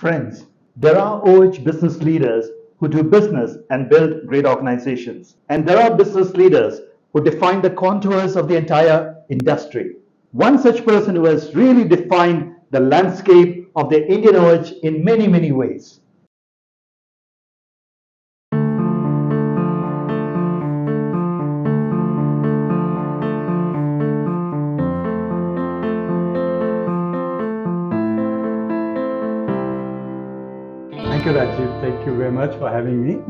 Friends, there are OH business leaders who do business and build great organizations. And there are business leaders who define the contours of the entire industry. One such person who has really defined the landscape of the Indian OH in many, many ways. Thank you, Rajiv. Thank you very much for having me,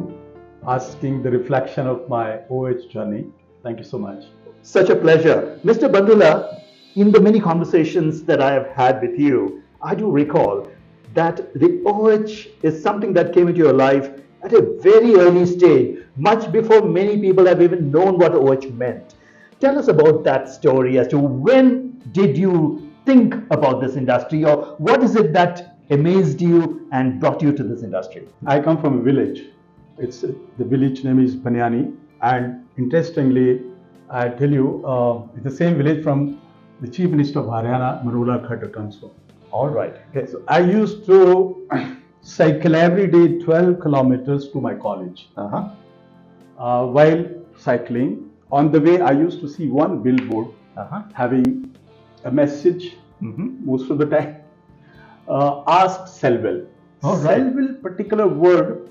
asking the reflection of my OH journey. Thank you so much. Such a pleasure. Mr. Bhandula, in the many conversations that I have had with you, I do recall that the OH is something that came into your life at a very early stage, much before many people have even known what OH meant. Tell us about that story as to when did you think about this industry, or what is it that amazed you and brought you to this industry? I come from a village. The village name is Banyani, and interestingly, I tell you, it's the same village from the Chief Minister of Haryana, Manohar Khattar comes from. All right. Okay, so I used to cycle every day 12 kilometers to my college. While cycling, on the way, I used to see one billboard having a message most of the time. Ask Selville. All right. Selville particular word,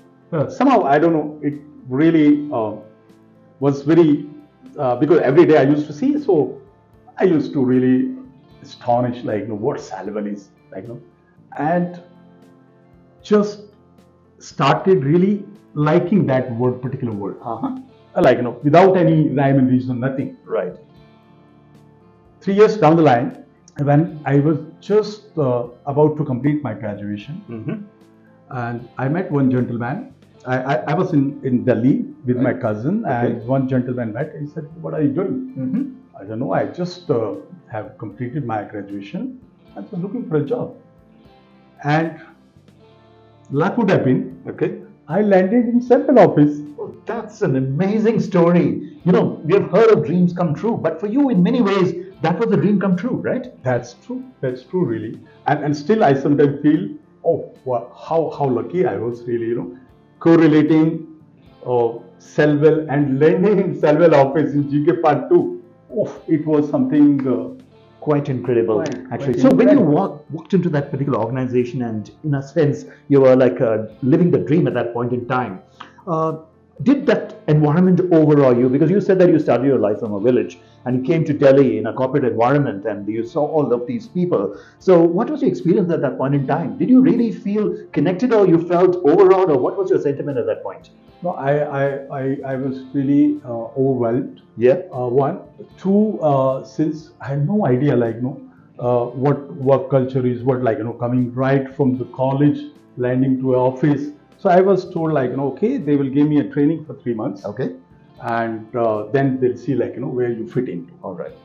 somehow I don't know, it really was very, because every day I used to see, so I used to really astonish, like, what Selville is, and just started really liking that word, particular word. Without any rhyme and reason, nothing. Right. 3 years down the line, when I was just about to complete my graduation, and I met one gentleman. I was in Delhi with my cousin, and one gentleman met. He said, "What are you doing?" I don't know. I just have completed my graduation. I was looking for a job, and luck would have been I landed in central office. Oh, that's an amazing story. We have heard of dreams come true, but for you, in many ways, that was a dream come true, right? That's true. That's true, really. And still, I sometimes feel, how lucky I was, really. Correlating Selville and landing in Selville office in GK Part 2. It was something quite incredible, actually. Quite so when you incredible. walked into that particular organization, and in a sense, you were like living the dream at that point in time. Did that environment overawe you? Because you said that you started your life from a village and you came to Delhi in a corporate environment and you saw all of these people. So what was your experience at that point in time? Did you really feel connected, or you felt overawed, or what was your sentiment at that point? No, I was really overwhelmed. Yeah. One. Two, since I had no idea, what work culture is, coming right from the college, landing to an office. So I was told, they will give me a training for 3 months. Okay. And then they'll see, where you fit into. All right.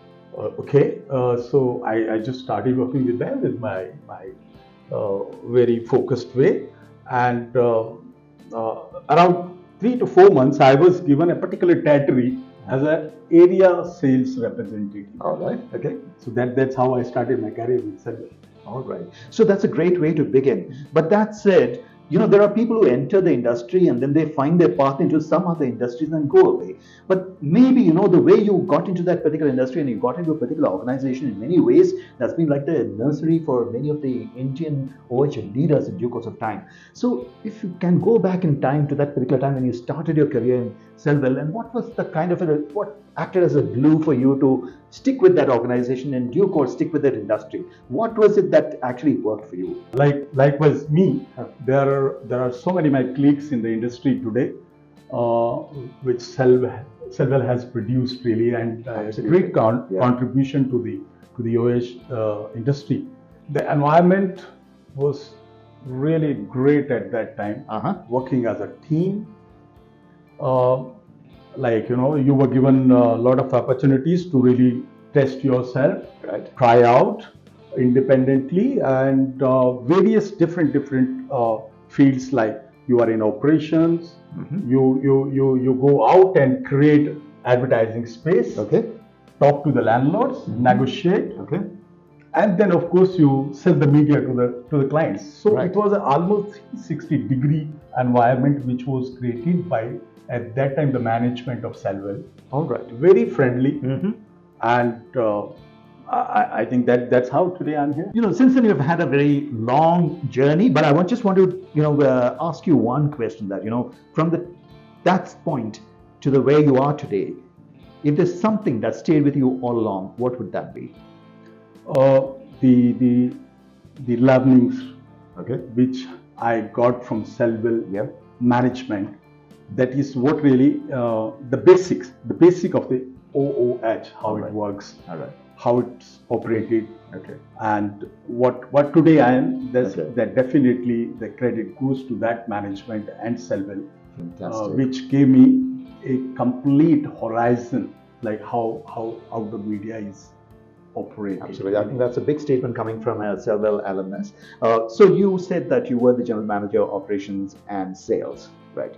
So I just started working with them with my very focused way. And around 3 to 4 months, I was given a particular territory as an area sales representative. All right. Okay. So that's how I started my career with Selville. All right. So that's a great way to begin. But that said, there are people who enter the industry and then they find their path into some other industries and go away. But maybe, the way you got into that particular industry and you got into a particular organization, in many ways, that's been like the nursery for many of the Indian OH leaders in due course of time. So if you can go back in time to that particular time when you started your career in Selville, and what was the kind of what acted as a glue for you to stick with that organization and due course stick with that industry? What was it that actually worked for you? Likewise me, there are so many my colleagues in the industry today, which Selville has produced, really, and it's a great contribution to the OH industry. The environment was really great at that time. Working as a team. You were given a lot of opportunities to really test yourself, try out independently, and various different fields, like you are in operations, you go out and create advertising space, talk to the landlords, negotiate, and then of course you sell the media to the clients. So Right. it was an almost 360-degree environment which was created by, at that time, the management of Selville. All right. Very friendly, Mm-hmm. and I think that's how today I'm here. Since then you've had a very long journey, but just want to, ask you one question that, from that point to the way you are today, if there's something that stayed with you all along, what would that be? The learnings, Okay. which I got from Selville Yeah. management, that is what really the basic of the OOH, how Alright. it works, All right. how it's operated, Okay. and what today I am. Okay. That definitely the credit goes to that management and Selville, Fantastic. which gave me a complete horizon, like how outdoor media is operated. Absolutely. I think that's a big statement coming from a Selville alumnus. So you said that you were the general manager of operations and sales, right?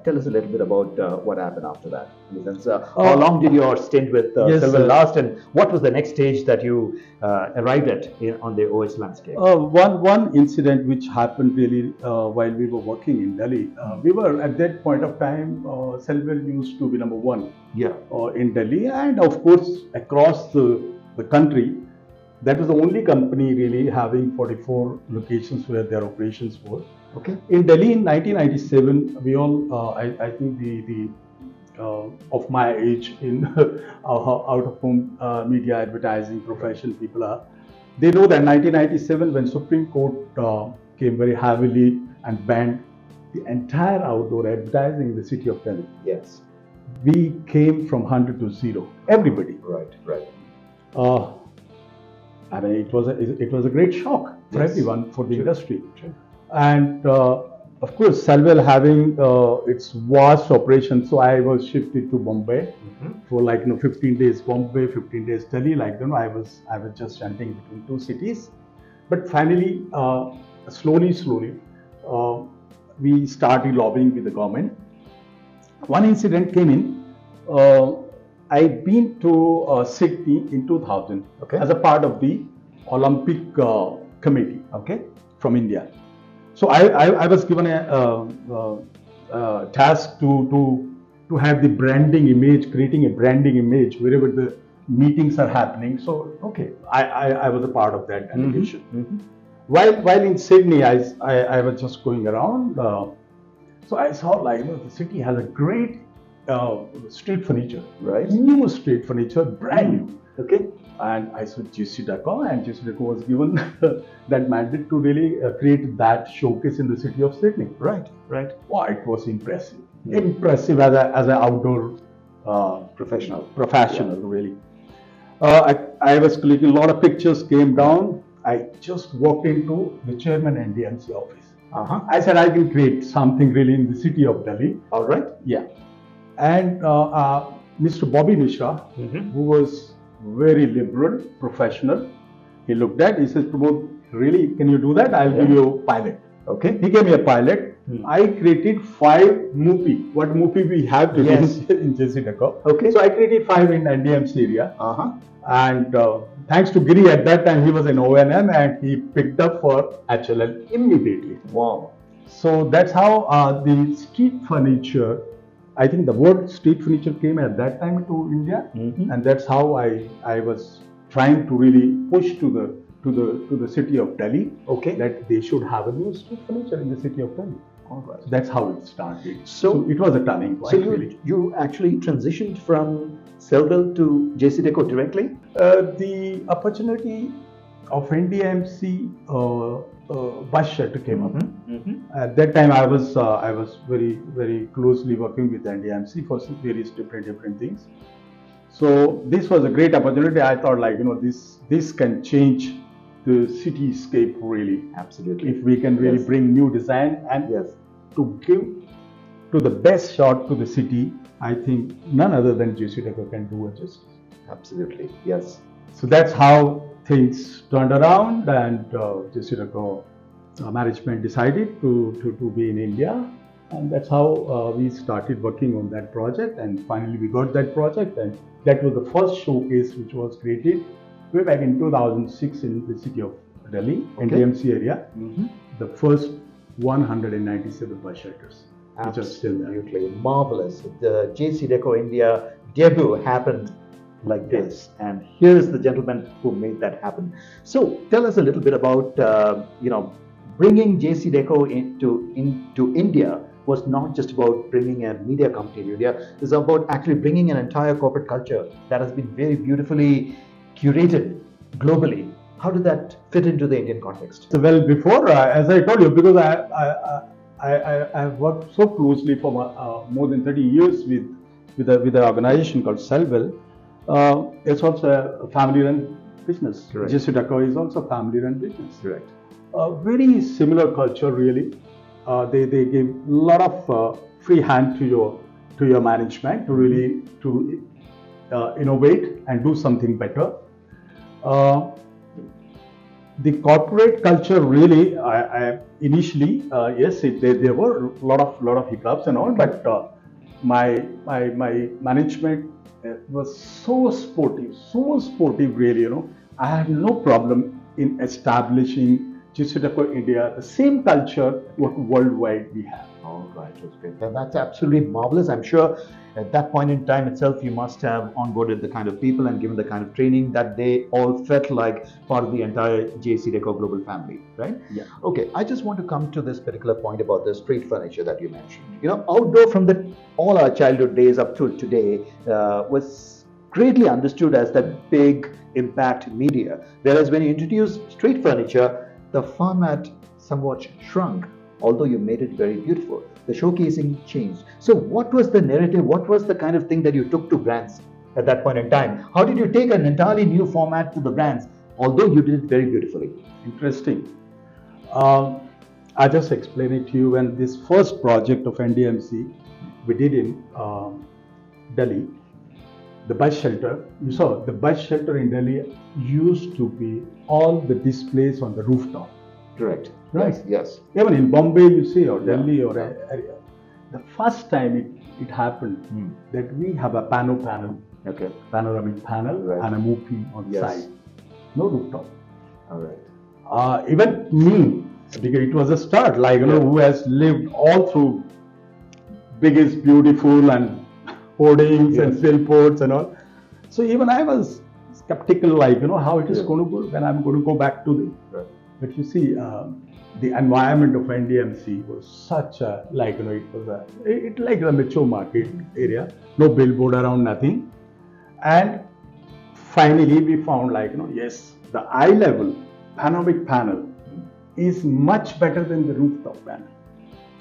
Tell us a little bit about what happened after that. In the sense, how long did your stint with Yes, Selville last, and what was the next stage that you arrived at on the OS landscape? One incident which happened really while we were working in Delhi. We were at that point of time, Selville used to be number one Yeah. in Delhi, and of course across the country. That was the only company really having 44 locations where their operations were. Okay. In Delhi in 1997, we all, I think the of my age in out of home media advertising profession people are, they know that 1997 when Supreme Court came very heavily and banned the entire outdoor advertising in the city of Delhi. Yes. We came from 100 to 0. Everybody. Right. Right. I mean, it was a great shock for Yes. everyone, for the True. industry. True. And of course, Selville having its vast operation, so I was shifted to Bombay for 15 days Bombay, 15 days Delhi. I was just jumping between two cities. But finally, slowly, we started lobbying with the government. One incident came in. I'd been to Sydney in 2000 Okay. as a part of the Olympic committee, Okay. from India. So I was given a task to have the branding image, creating a branding image wherever the meetings are happening. So okay, I was a part of that delegation. Mm-hmm. While in Sydney, I was just going around. So I saw the city has a great street furniture, Right. new street furniture, brand new. Okay. And I saw JCDecaux, and JCDecaux was given that mandate to really create that showcase in the city of Sydney. Right. Right. Wow, it was impressive. Yeah. Impressive as an outdoor Professional. really. I was clicking a lot of pictures, came down. I just walked into the Chairman NDMC office. Uh-huh. I said I can create something really in the city of Delhi. All right. Yeah. And Mr. Bobby Mishra, Mm-hmm. who was very liberal, professional, he looked at, he says, Pramod, really, can you do that? I'll give you a pilot. Okay. He gave me a pilot. I created 5 MUPI. What MUPI we have today Yes. in JCDecaux. Okay. So I created 5 in NDMC area. Uh-huh. And thanks to Giri, at that time he was in O&M and he picked up for HLL immediately. Wow. So that's how the street furniture, I think the word street furniture came at that time to India, Mhm. and that's how I was trying to really push to the city of Delhi, Okay. that they should have a new street furniture in the city of Delhi. All right. That's how it started. So- it was a turning point. So you really. you actually transitioned from Selville to JCDecaux directly? The opportunity of NDMC bus shelter came up. Mm-hmm. At that time, I was very closely working with NDMC for various different things. So this was a great opportunity. I thought this can change the cityscape really, Absolutely. if we can really Yes. bring new design and Yes. to give to the best shot to the city. I think none other than JCDecaux can do it justice. Absolutely. Yes. So that's how things turned around, and JCDecaux management decided to be in India, and that's how we started working on that project, and finally we got that project, and that was the first showcase which was created way back in 2006 in the city of Delhi, Okay. NDMC area, the first 197 bus shelters, which are still there. Absolutely marvelous. The JCDecaux India debut happened like this, and here is the gentleman who made that happen. So tell us a little bit about bringing JCDecaux into India was not just about bringing a media company to India. It's about actually bringing an entire corporate culture that has been very beautifully curated globally. How did that fit into the Indian context? So, well, before, as I told you, because I've worked so closely for more than 30 years with an organization called Selville. It's also a family-run business. Correct. JCDecaux is also a family-run business. Correct. Very similar culture, really. They give a lot of free hand to your management to really innovate and do something better. The corporate culture really, I initially, yes, there were a lot of hiccups and all, but my management was so sportive really, I had no problem in establishing JCDecaux India, the same culture what worldwide we have. All right, that's great. And that's absolutely marvelous. I'm sure at that point in time itself, you must have onboarded the kind of people and given the kind of training that they all felt like part of the entire JCDecaux global family, right? Yeah. Okay, I just want to come to this particular point about the street furniture that you mentioned. Outdoor from all our childhood days up to today was greatly understood as that big impact media. Whereas when you introduce street furniture, the format somewhat shrunk, although you made it very beautiful. The showcasing changed. So what was the narrative? What was the kind of thing that you took to brands at that point in time? How did you take an entirely new format to the brands, although you did it very beautifully? Interesting. I just explained it to you when this first project of NDMC we did in Delhi, the bus shelter. You saw the bus shelter in Delhi used to be all the displays on the rooftop. Correct. Right. Yes. Even in Bombay, you see, or Delhi, or area. The first time it happened that we have a panel, Okay. panoramic panel, Right. and a movie on Yes. side. No rooftop. All right. Even me, because it was a start, like who has lived all through biggest, beautiful, and hoardings and billboards and all. So even I was skeptical, like how it is going to go when I'm going to go back to the. Right. But you see, the environment of NDMC was such a it was it like a mature market area, no billboard around, nothing, and finally we found yes, the eye level panoramic panel is much better than the rooftop panel,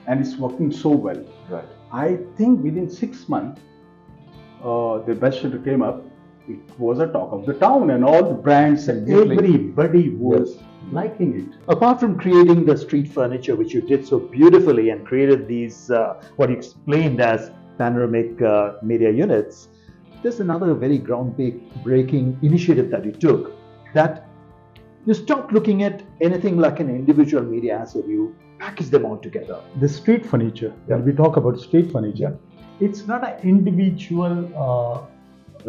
and it's working so well. Right. I think within 6 months, the best shelter came up. It was a talk of the town, and all the brands and everybody was liking it. Apart from creating the street furniture, which you did so beautifully and created these, what you explained as panoramic media units, there's another very groundbreaking initiative that you took, that you stopped looking at anything like an individual media asset, you package them all together. The street furniture, when we talk about street furniture, it's not an individual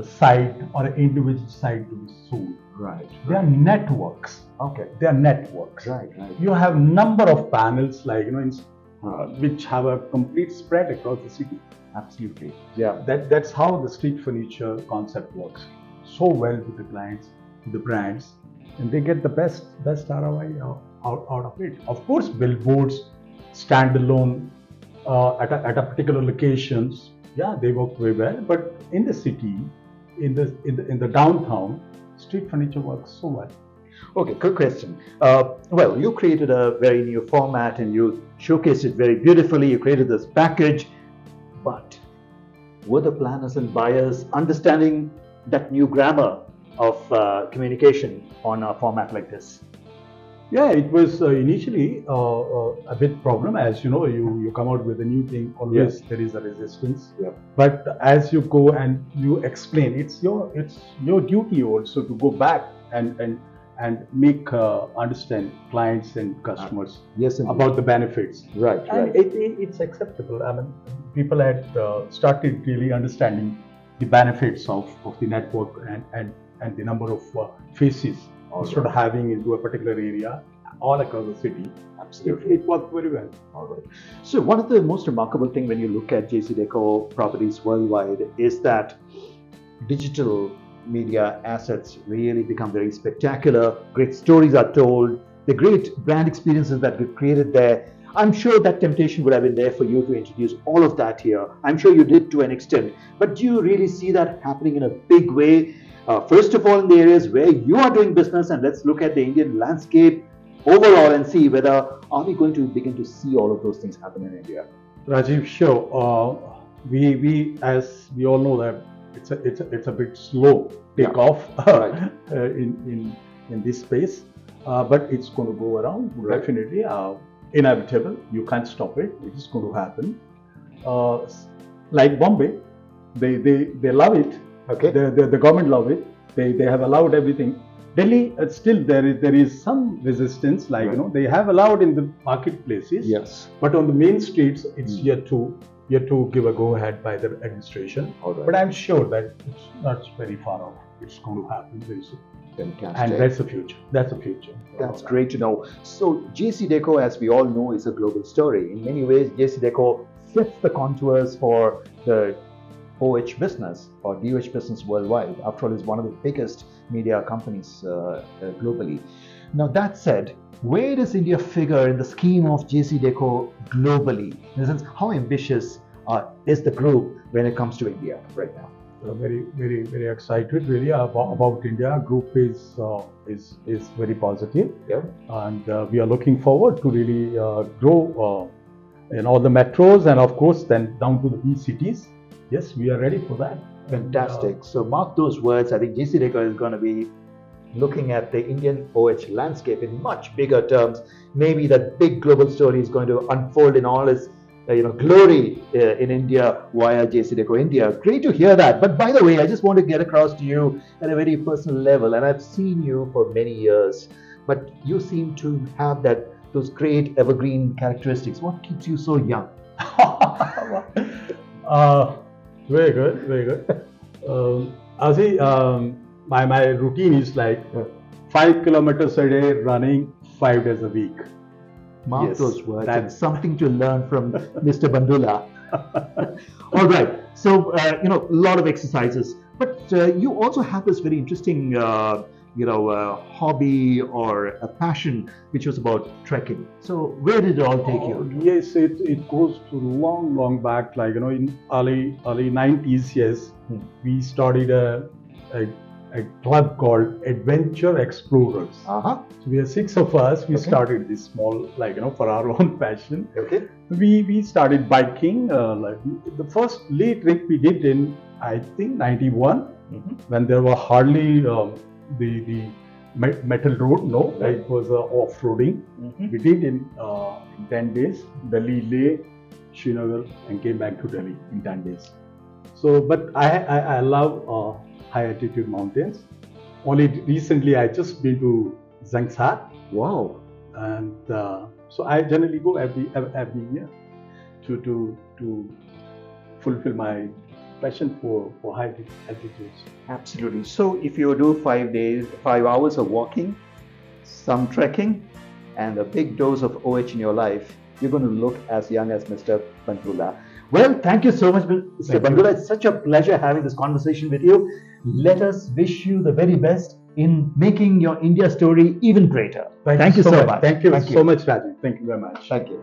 site or an individual site to be sold. Right. They are networks. Okay. They are networks. Right. You have number of panels which have a complete spread across the city. Absolutely. Yeah. That's how the street furniture concept works. So well with the clients, with the brands, and they get the best ROI out of it. Of course, billboards, standalone at a particular locations, they work very well. But in the city, in the downtown, street furniture works so well. Okay, quick question. Well, you created a very new format and you showcased it very beautifully. You created this package, but were the planners and buyers understanding that new grammar of communication on a format like this? Yeah, it was initially a bit problem. As you know, you come out with a new thing, always there is a resistance. Yeah. But as you go and you explain, it's your duty also to go back and make understand clients and customers about the benefits. Right. And it's acceptable. I mean, people had started really understanding the benefits of the network and and the number of faces instead of having into a particular area all across the city. Absolutely. It worked very well. All right. So one of the most remarkable things when you look at JCDecaux properties worldwide is that digital media assets really become very spectacular. Great stories are told. The great brand experiences that get created there. I'm sure that temptation would have been there for you to introduce all of that here. I'm sure you did to an extent. But do you really see that happening in a big way? First of all, in the areas where you are doing business, and let's look at the Indian landscape overall and see whether are we going to begin to see all of those things happen in India. Rajiv, sure. We as we all know that it's a bit slow takeoff Right. in this space, but it's going to go around definitely. Inevitable. You can't stop it. It is going to happen. Like Bombay, they love it. Okay. The government love it. They have allowed everything. Delhi, still there is some resistance. Like they have allowed in the marketplaces. Yes. But on the main streets, it's yet to give a go ahead by the administration. Right. But I'm sure that it's not very far off. It's going to happen very soon. Fantastic. And that's the future. That's the future. That's great to know. So JCDecaux, as we all know, is a global story. In many ways, JCDecaux sets the contours for the OH business or DOH business worldwide. After all, it's one of the biggest media companies globally. Now, that said, where does India figure in the scheme of JCDecaux globally? In the sense, how ambitious is the group when it comes to India right now? Very, very, very excited really about India. Group is very positive, and we are looking forward to really grow in all the metros and of course then down to the B cities. Yes, we are ready for that. Fantastic. So mark those words. I think JCDecaux is going to be looking at the Indian OH landscape in much bigger terms. Maybe that big global story is going to unfold in all its glory in India via JCDecaux India. Great to hear that. But by the way, I just want to get across to you at a very personal level, and I've seen you for many years, but you seem to have those great evergreen characteristics. What keeps you so young? Very good, very good. My routine is like 5 kilometers a day running 5 days a week. Mark those words. That's something to learn from Mr. Bhandula. All right. So, a lot of exercises. But you also have this very interesting, hobby or a passion, which was about trekking. So, where did it all take you? Yes, it goes to long back. Like, in early 90s, yes, we started a club called Adventure Explorers. So we are 6 of us. We started this small, for our own passion. Okay. We started biking. The first late trip we did in, I think, 91, when there were hardly the metal road. No, it was off-roading. We did in 10 days. Delhi, Leh, Srinagar, and came back to Delhi in 10 days. So, but I love high altitude mountains. Only recently I just been to Zangsar. Wow. And so I generally go every year to fulfill my passion for high altitudes. Absolutely. So if you do 5 hours of walking, some trekking, and a big dose of OH in your life, you're going to look as young as Mr. Bhandula. Well, thank you so much, Mr. Bhandula. It's such a pleasure having this conversation with you. Let us wish you the very best in making your India story even greater. Thank you so much. Thank you so much, Rajiv. Thank you very much. Thank you.